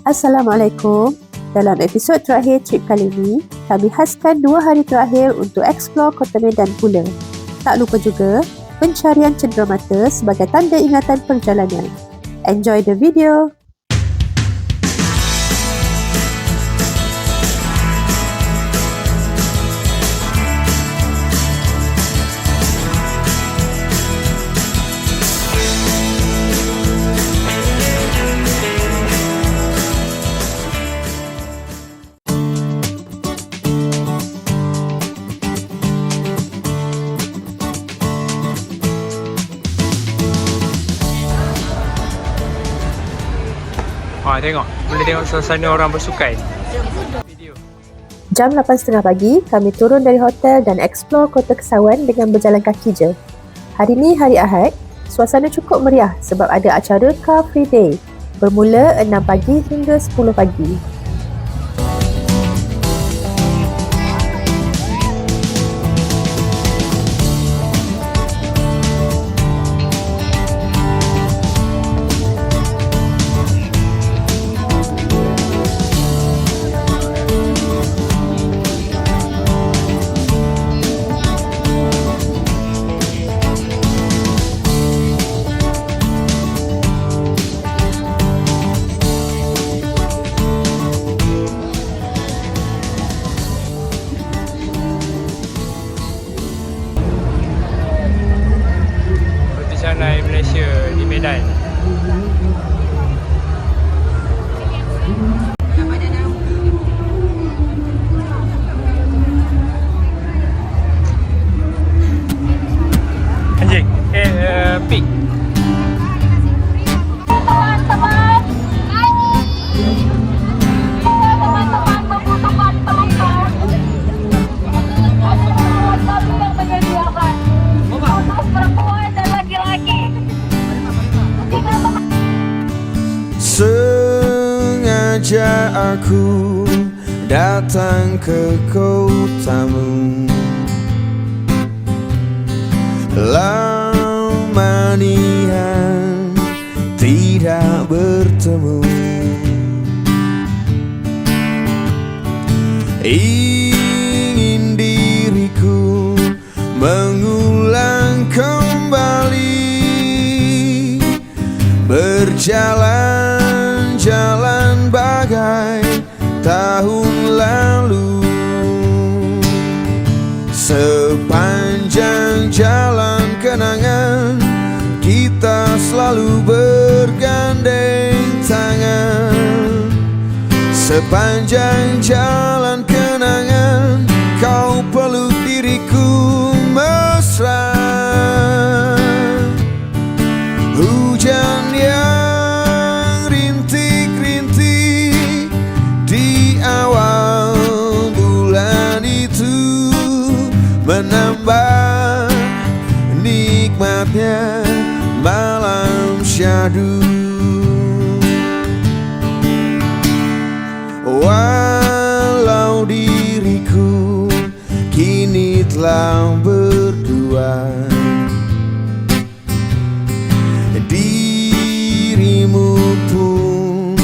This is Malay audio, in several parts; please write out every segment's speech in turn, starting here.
Assalamualaikum. Dalam episod terakhir trip kali ini, kami khaskan 2 hari terakhir untuk eksplor Kota Medan pula. Tak lupa juga, pencarian cenderamata sebagai tanda ingatan perjalanan. Enjoy the video! Tengok, boleh tengok suasana orang bersukai. Jam 8.30 pagi, kami turun dari hotel dan eksplor Kota Kesawan dengan berjalan kaki je. Hari ni hari Ahad, suasana cukup meriah sebab ada acara Car Free Day bermula 6 pagi hingga 10 pagi. Naik Malaysia di Medan. Anjing, pig. Teman-teman, teman-teman membutuhkan penumpang. Kami yang menyediakan khusus perempuan dan laki-laki. Sengaja aku datang ke kotamu, lama niat tidak bertemu. Ingin diriku mengulang kembali, berjalan-jalan bagai tahun lalu. Sepanjang jalan kenangan, kita selalu bergandeng tangan. Sepanjang jalan kenangan, kau peluk diriku mesra. Hujan yang rintik-rintik di awal bulan itu menambah nikmatnya malam syahdu. Walau diriku kini telah berdua, dirimu pun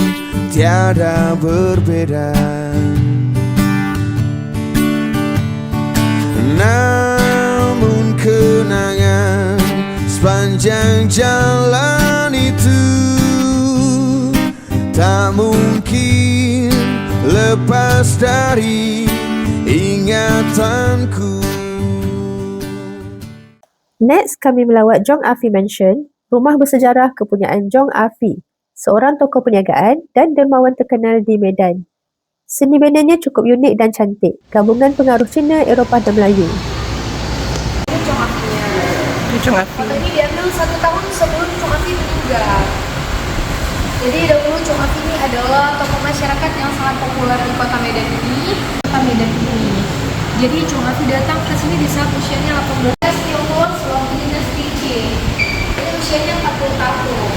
tiada berbeda. Namun kenangan sepanjang jalan itu tak mungkin lepas dari ingatanku. Next, kami melawat Jong Afi Mansion, rumah bersejarah kepunyaan Jong Afi, seorang tokoh perniagaan dan dermawan terkenal di Medan. Seni bandarnya cukup unik dan cantik, gabungan pengaruh Cina, Eropah dan Melayu. Ini Jong Afi-nya. Ini Jong Afi. Ini diambil 1 tahun sebelum Jong Afi meninggal. Jadi dahulu Jong Afi ini adalah tokoh masyarakat yang sangat populer di Kota Medan ini. Jadi Jong Afi datang ke sini di saat usianya 18 tahun sebelum dinasti Qing. Jadi usianya 40 tahun.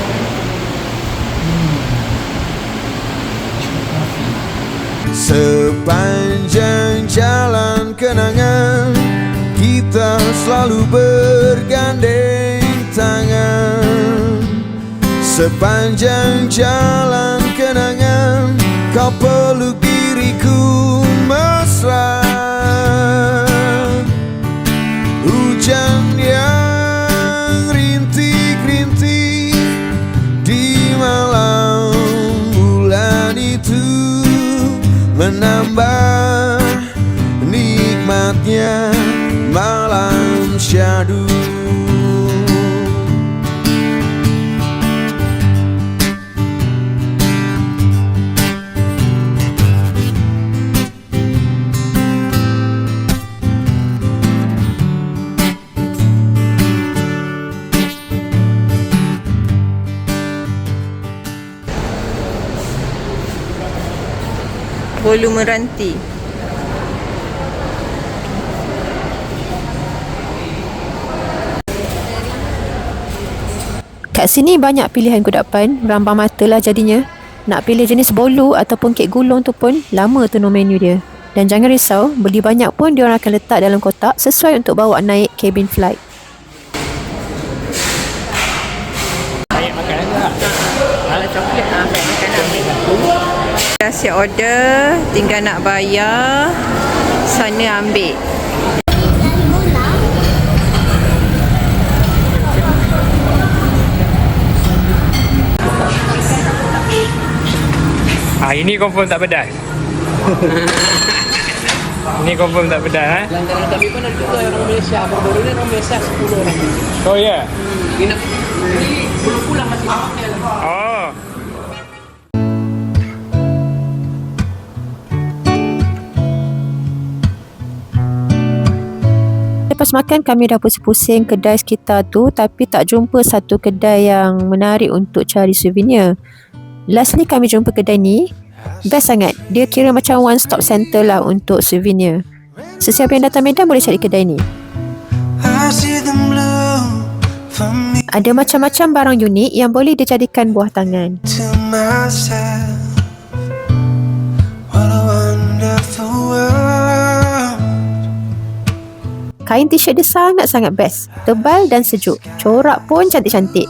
Sepanjang jalan kenangan, kita selalu bergandeng tangan. Sepanjang jalan kenangan, bolu meranti. Kat sini banyak pilihan kudapan, rambang mata lah jadinya. Nak pilih jenis bolu ataupun kek gulung tu pun lama tu menu dia. Dan jangan risau, beli banyak pun diorang akan letak dalam kotak sesuai untuk bawa naik cabin flight. Banyak makanan tu lah. Kalau coklat banyak makanan ambil satu. Dah siap order, tinggal nak bayar, sana ambil. Ini confirm tak pedas. Ini confirm tak pedas, ha? Langganan kami pun ada juga orang Malaysia. Baru-baru ni orang Malaysia 10 orang. Oh, ya? Dia nak ni pulang masih pakai lah. Oh. Lepas makan kami dah pusing-pusing kedai sekitar tu, tapi tak jumpa satu kedai yang menarik untuk cari souvenir. Lastly kami jumpa kedai ni. Best sangat. Dia kira macam one stop center lah untuk souvenir. Sesiapa yang datang Medan boleh cari kedai ni. Ada macam-macam barang unik yang boleh dijadikan buah tangan. Kain t-shirt dia sangat-sangat best. Tebal dan sejuk. Corak pun cantik-cantik.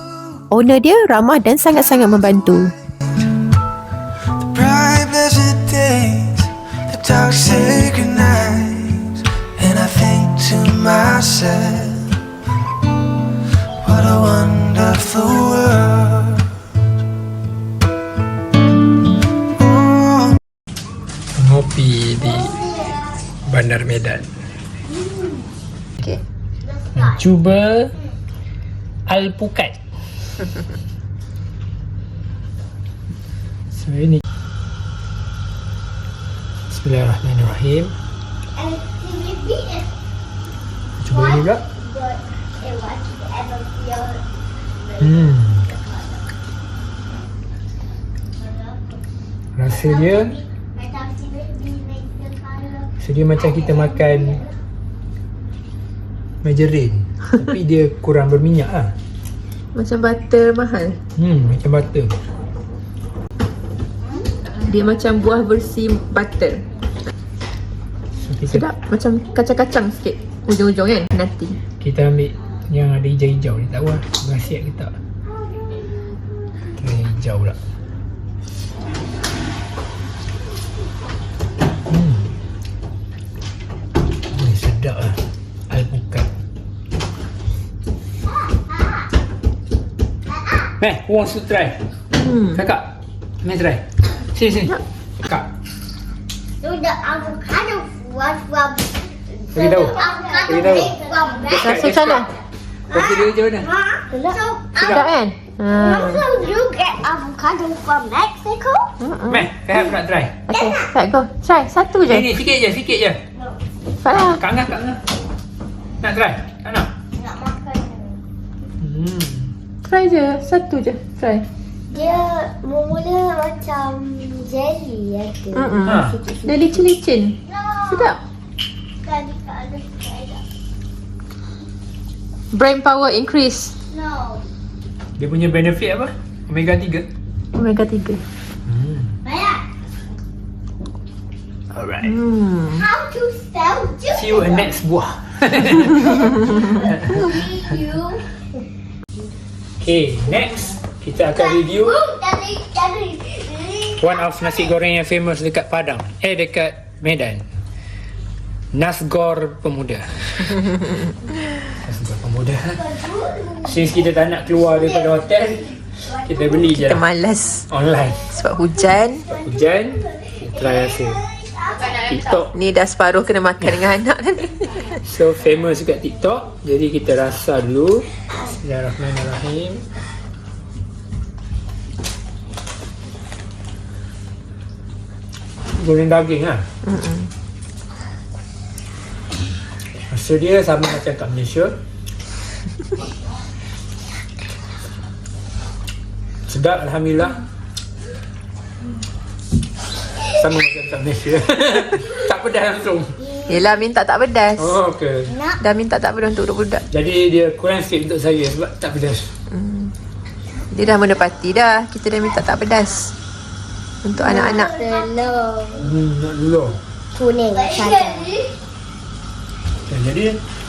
Owner dia ramah dan sangat-sangat membantu. Ngopi di Bandar Medan. Okey. Cuba alpukat. So ini. Bismillahirrahmanirrahim. Cuba ini pula. Rasa dia macam kita makan margarine. Tapi dia kurang berminyak lah. Macam butter mahal. Macam butter. Dia macam buah versi butter. So, kita, Sedap. Macam kacang-kacang sikit. Ujung-ujung kan? Nanti. kita ambil yang ada hijau-hijau ni. Tak tahu lah berkhasiat ke tak. Kita hijau pula. Sedap lah alpukat. Who wants to try? Kakak, mai try. Sini. Kakak. So the avocado was from. Bagi tahu. Bagi tahu. Rasa macam mana? Rasa dia macam mana? So, Sedap kan? so you get avocado from Mexico? Mai, kakak nak try. Okay, Fat go. Try, satu je. Ni, sikit je. Fat lah. Kak Angah. Nak try? Tak nak? Nak makan. Try je, satu je. Try. Dia mula macam jelly ada. Ha. Dia licin-licin. Sedap. Tadi tak ada sedap. Brain power increase. No. Dia punya benefit apa? Omega 3? Omega 3. Bayar. Alright. How to spell juice? See you in next buah. You. Okay, next kita akan review Dari. one of nasi goreng yang famous dekat Padang. Dekat Medan. Nasgor Pemuda. Nasgor Pemuda. Since kita tak nak keluar daripada hotel, kita beli je Kita lah. malas Online. sebab hujan. Hujan, kita try rasa. TikTok. Ni dah separuh kena makan dengan anak dah ni. So famous dekat TikTok. Jadi kita rasa dulu. Bismillahirrahmanirrahim. Goreng daging lah. Rasa dia sama macam kat Malaysia. Sedap, Alhamdulillah. Sama macam tak Malaysia. Tak pedas langsung. Yelah, minta tak pedas. Oh, okey. Dah minta tak pedas untuk budak-budak. Jadi dia kurang sikit untuk saya sebab tak pedas. Dia dah menepati dah. Kita dah minta tak pedas. Untuk anak-anak. Telur Nak dulu. kuning saja. Jadi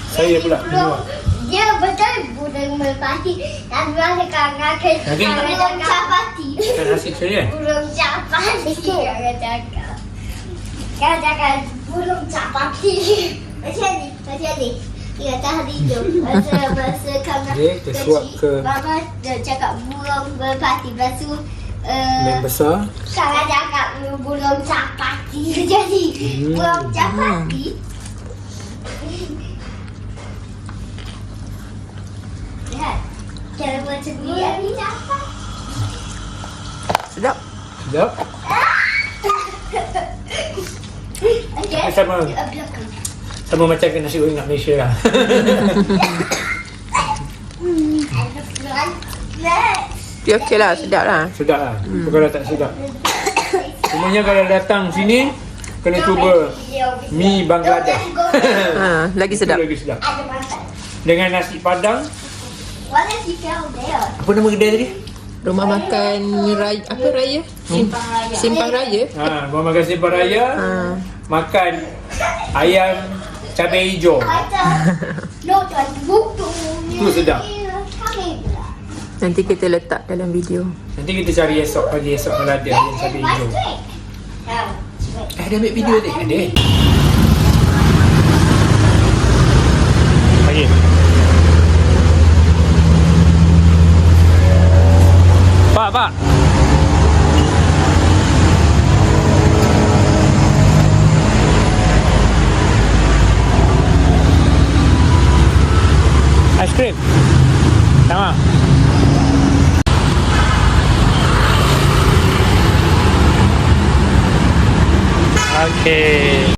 saya pula keluar. Dia betul burung merpati. Dan rasa kangen burung capati. Kan nasi saya kan? Burung capati. Kakak cakap burung capati. Macam ni. Dia kata hijau. Masa kangen Okey, kita suap ke- Mama dia cakap burung merpati. Lepas tu Yang besar. kakak cakap burung capati. Jadi burung capati. Lihat. Cara macam ni dapat. Sedap. Sedap. Okay. Sama. Sama macam ke nasi goreng kat Malaysia lah. Dia okey lah, sedap lah. Sedap lah. Kalau tak sedap. Semuanya kalau datang sini kena cuba mi Bangladesh. Lagi Itu sedap. lagi sedap. Dengan nasi padang. What if you fell there? Apa nama kedai tadi? Rumah makan raya, apa raya? Simpang Raya. Gua makan Simpang Raya. Makan ayam cabai hijau. No, tuan buku. Tu sedap. Nanti kita letak dalam video. Nanti kita cari esok pagi, esok kalau ada ayam cabai hijau. Ada ambil video tadi? Ada. Pagi. Pak. Aiskrim. Sama. Okey.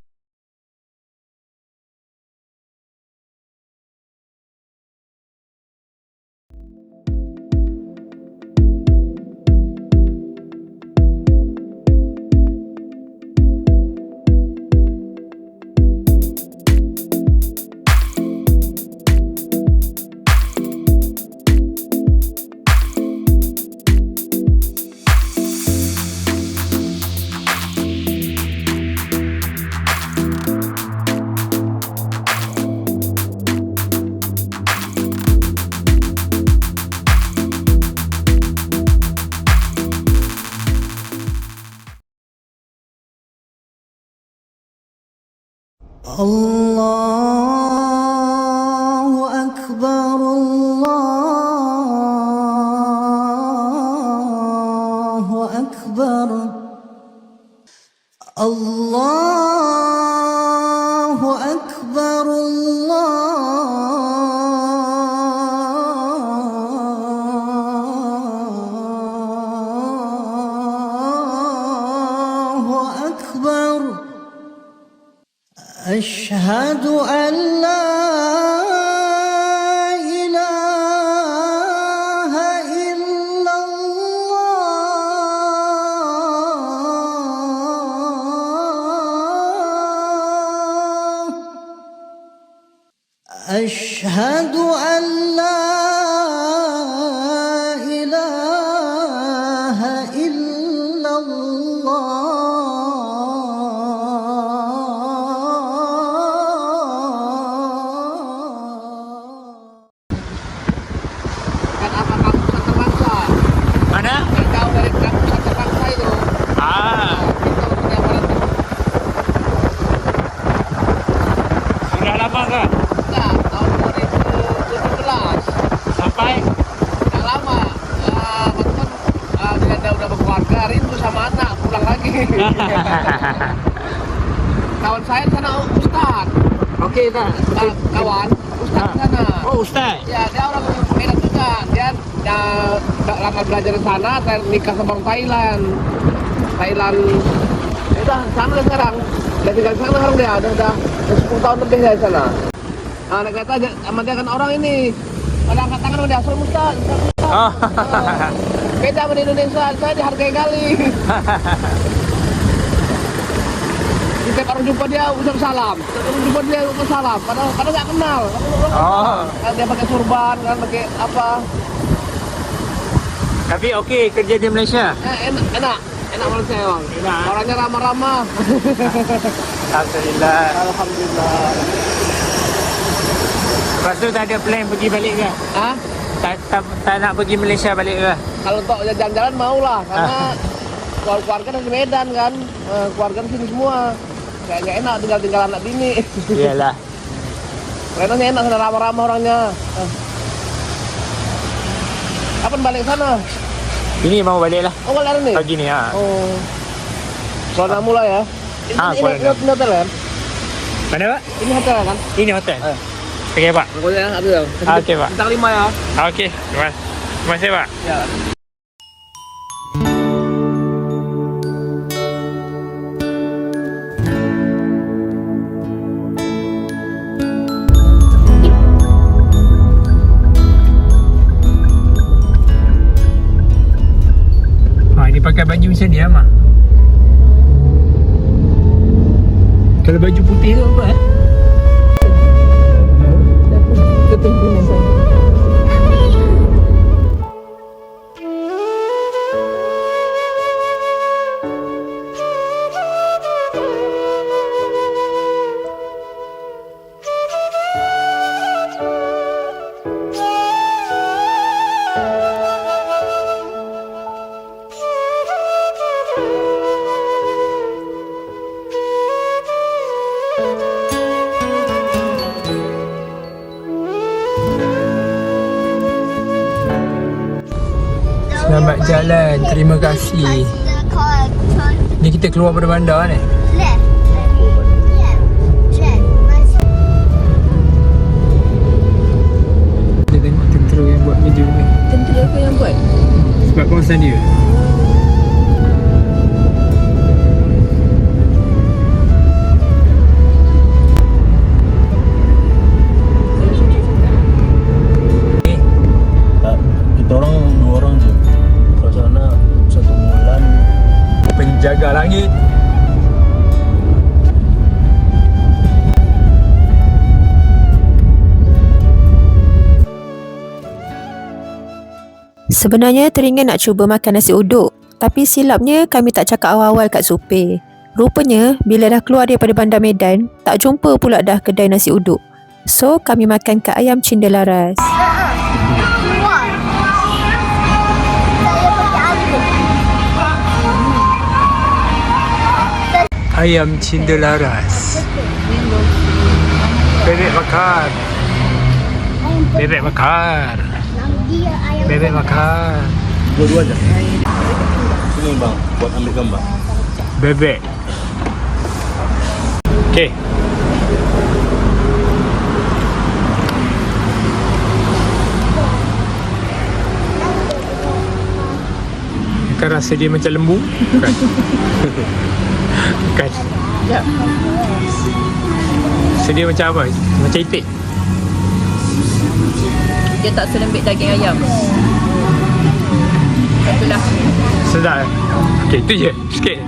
الله أكبر الله أكبر الله أكبر الله أكبر أشهد أن لا إله إلا الله أشهد أن لا إله إلا الله Kan apa kampus terpaksa. Mana? Jauh dari kampus terpaksa itu. Itu punya orang Sudah lama ke? terbuka tahun 2017. Sampai? Tidak lama. Dia udah berkeluarga, rindu sama anak, pulang lagi. Kawan saya di sana Ustaz. Okey tak? Kawan Ustaz di sana. Oh, Ustaz. Ya, dia orang Medan juga. Dia lama belajar di sana, saya nikah sama orang Thailand. Ya udah, sana dia sekarang. Dia tinggal di sana sekarang dia. Udah 10 tahun lebih dari sana. Anak kata sama dia kan orang ini. Pada angkat tangan udah Assalamualaikum Ustaz. Beda sama di Indonesia, saya dihargai kali. Setiap orang jumpa dia ucap salam. Setiap orang jumpa dia ucap salam. Padahal nggak kenal. Oh. Kan dia pakai surban, kan pakai apa? Tapi okey kerja di Malaysia. Enak Malaysia bang. Enak. Orangnya ramah-ramah. Alhamdulillah. Alhamdulillah. Lepas tu tak ada plan pergi balik ke? Hah? Tak nak pergi Malaysia balik ke? Kalau untuk jalan-jalan mau lah, karena keluarga dari Medan kan, keluarga di sini semua. Kayak nggak enak tinggal anak bini. Iyalah. Renanya enak, sana ramah-ramah orangnya. Kapan balik sana? Ini mau balik lah. Oh balik nih? Pagi ni ha. Oh. Kuala Namu lah ya? Kuala Namu. Ini hotel kan? Mana pak? Ini hotel kan? Ini hotel. Okey pak. Pokoknya ada ya. Okey pak. Bintang 5 ya. Okey. Terima kasih pak. Ya. Dia pakai baju macam ni Mak. Kalau baju putih tu apa ketempunan saya. Selamat jalan, terima kasih. Ni kita keluar pada bandar ni. Kita tengok tentera yang buat kerja ni. Tentera apa yang buat? Sebab kawasan dia. Kita orang 2 orang je. Kat sana 1 bulan. Penjaga langit. Sebenarnya teringin nak cuba makan nasi uduk, tapi silapnya kami tak cakap awal-awal kat supir. Rupanya bila dah keluar daripada Bandar Medan, tak jumpa pula dah kedai nasi uduk. So kami makan kat ayam Cinta Laras. Ayam Cinta Laras. Bebek bakar. Bebek bakar. Bebek bakar. Dua-dua je. Sini bang, buat ambil gambar. Bebek. Okey. Kan rasa dia macam lembu? Bukan. Bukan. Ya. Rasa dia macam apa? Macam itik. Dia tak selembik daging ayam. Itulah. Sedap. Okey, itu je. Sikit.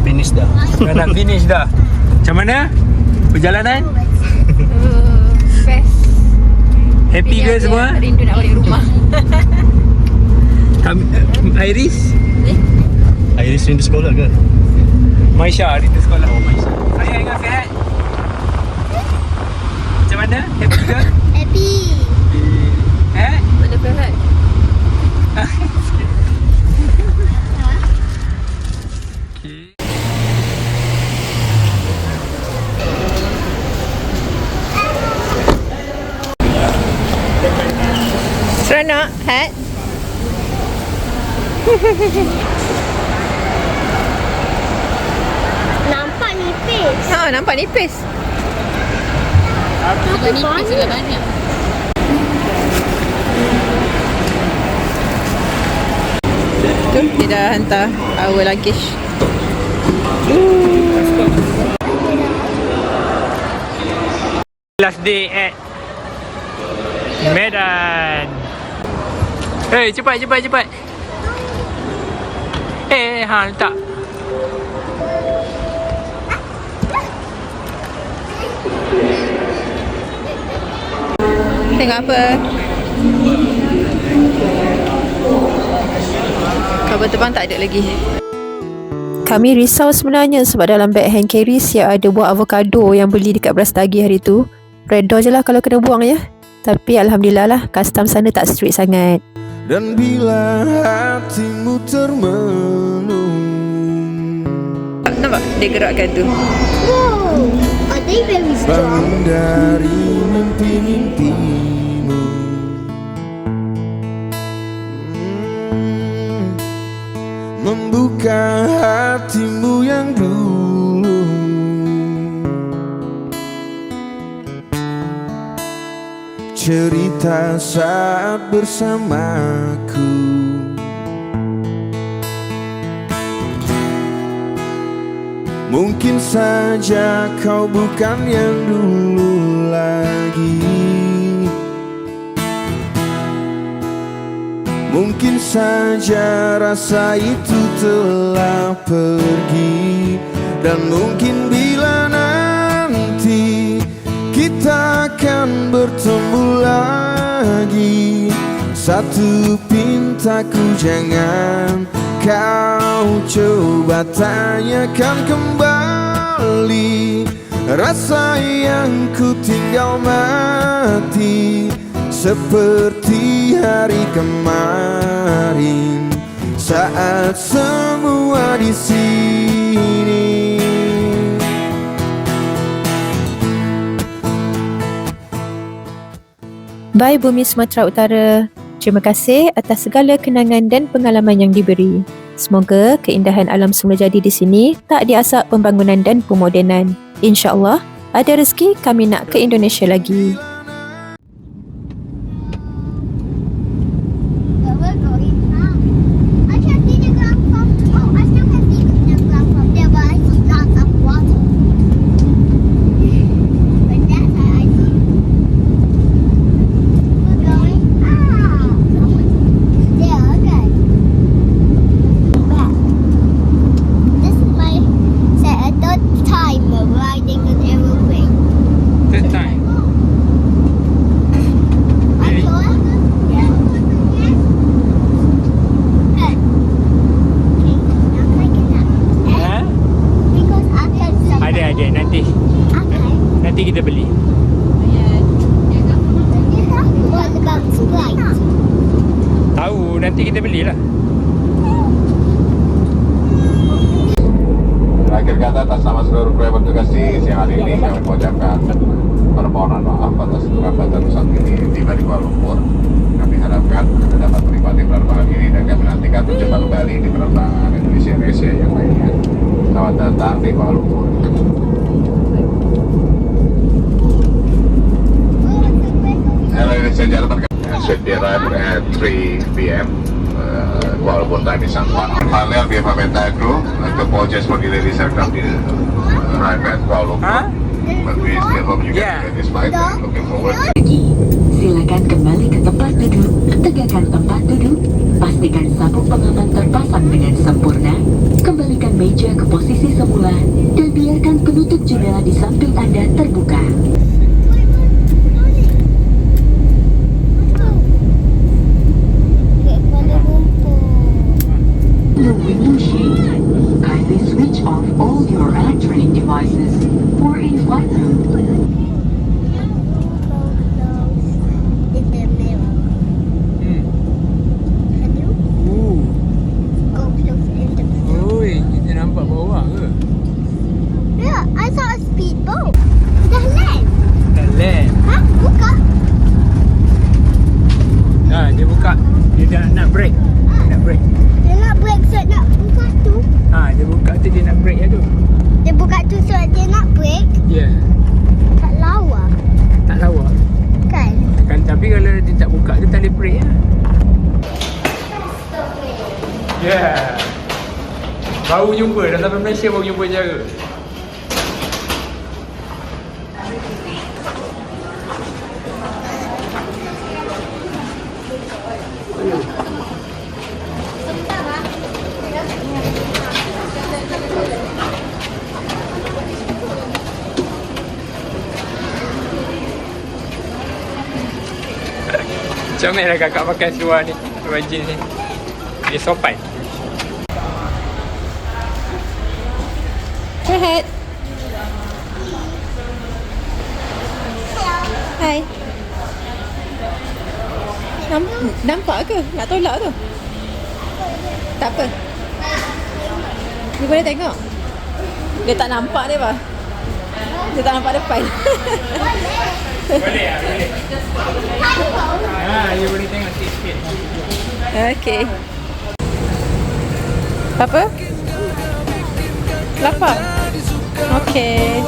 Finish dah. Dah nak finish dah. Macam mana? Perjalanan? Best. Happy ke semua? Rindu nak balik rumah. Iris? Iris ni di sekolah ke? Maisha di sekolah. Oh, Maisha. Saya ingat sihat. Macam mana? Happy ke? Happy. Mana Ferhat? Seronok, Hat? Nampak nipis. Ha, nampak nipis. Nampak nipis juga banyak. Tu, dia dah hantar our luggage. Last day at Medan. Hei, cepat. Letak. Tengok apa? Kabel terbang tak ada lagi. Kami risau sebenarnya sebab dalam beg hand carry siap ada buah avocado yang beli dekat Brastagi hari tu. Redha je lah kalau kena buang ya. Tapi Alhamdulillah lah, custom sana tak strict sangat. Dan bila hatimu termenung, Nampak? Dia gerakkan tu. Whoa, are they very bangun strong? dari mimpi-mimpimu, membuka hatimu yang dulu, cerita saat bersamaku. Mungkin saja kau bukan yang dulu lagi, mungkin saja rasa itu telah pergi, dan mungkin bila nanti kita akan bertemu lagi, satu pintaku jangan kau coba tanyakan kembali rasa yang ku tinggal mati, seperti hari kemarin saat semua di sini. Bye Bumi Sumatera Utara. Terima kasih atas segala kenangan dan pengalaman yang diberi. Semoga keindahan alam semula jadi di sini tak diasak pembangunan dan pemodenan. InsyaAllah, ada rezeki kami nak ke Indonesia lagi. We're going now. I can see the ground from. Oh, I still can see the ground from there, but I see lots of water. But that's how I see. We're going out. Yeah, okay. Back. This is my third time of riding an aeroplane. Third time. I'm sure. Yeah. Hey. Okay, now can I get that? Ha? Because I can say. Ada nanti. Okay. Nanti kita beli. What about Sprite? Tahu, nanti kita belilah. Akhir kata atas nama seluruh kru yang bertugas di siang hari ini kami mengucapkan permohonan maaf atas keterlambatan pesawat ini tiba di Kuala Lumpur. Kami harapkan Anda dapat menikmati penerbangan ini dan kami nantikan berjumpa kembali di penerbangan Indonesia Asia yang lainnya. Selamat datang di Kuala Lumpur. Hello, ladies and gentlemen. Should be arrived at 3 p.m. Kuala Lumpur time is on 1. Finally, on behalf of entire crew, the apologies for delay this aircraft arrive at Kuala Lumpur. But we still hope you can get this flight and looking forward to Silakan kembali ke tempat duduk, tegakkan tempat duduk, pastikan sabuk pengaman terpasang dengan sempurna, kembalikan meja ke posisi semula, dan biarkan penutup jendela di samping Anda terbuka. The window shade. Kindly switch off all your electronic devices or in flight mode. In the mirror. Can you go close in the mirror? Oi, kita nampak bawah ke? Yeah, I saw a speedboat. Dah land. Dah land. Hah? Buka. Dia buka. Dia nak break. Dia nak break. Dia nak break set nak buka tu. Dia buka tu dia nak break tu. Dia buka tu set dia nak break. Ya. Tak lawa. Tak lawa. Kan? Kan tapi kalau dia tak buka dia tak boleh break lah. Yeah. Baru jumpa dah sampai Malaysia baru jumpa cara. Oh. Comel lah kakak pakai seluar ni, seluar jeans ni. Dia sopan. Rehat. Hai. Nampak ke? Nak tolak tu? Tak apa. Ni boleh tengok. Dia tak nampak dia apa? Dia tak nampak depan. Boleh lah, boleh. Dia boleh tengok sikit-sikit. Okey. Apa? Lapar? Okey.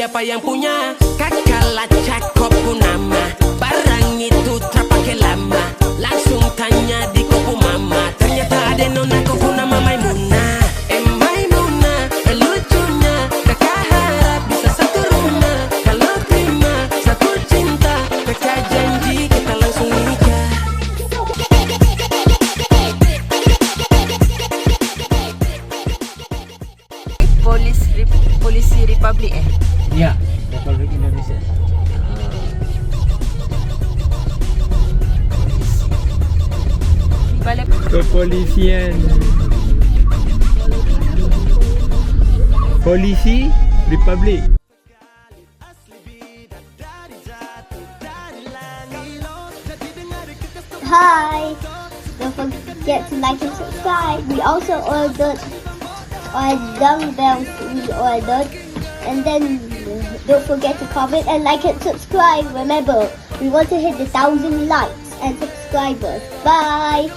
Siapa yang punya kakak lacak kopu nama. Barang itu terpakai lama. Langsung tanya di kopu mama. Ternyata ada nona kopu nama Maimunah. Maimunah, lucunya kakak harap bisa satu rumah. Kalau terima satu cinta, kakak janji kita langsung nikah. Polisi Republik Ya, Republik Indonesia. Balai Kepolisian. Polisi Republik. Hi! Don't forget to like and subscribe. We also ordered dumbbells. We ordered, and then don't forget to comment and like and subscribe. Remember, we want to hit the 1,000 likes and subscribers. Bye!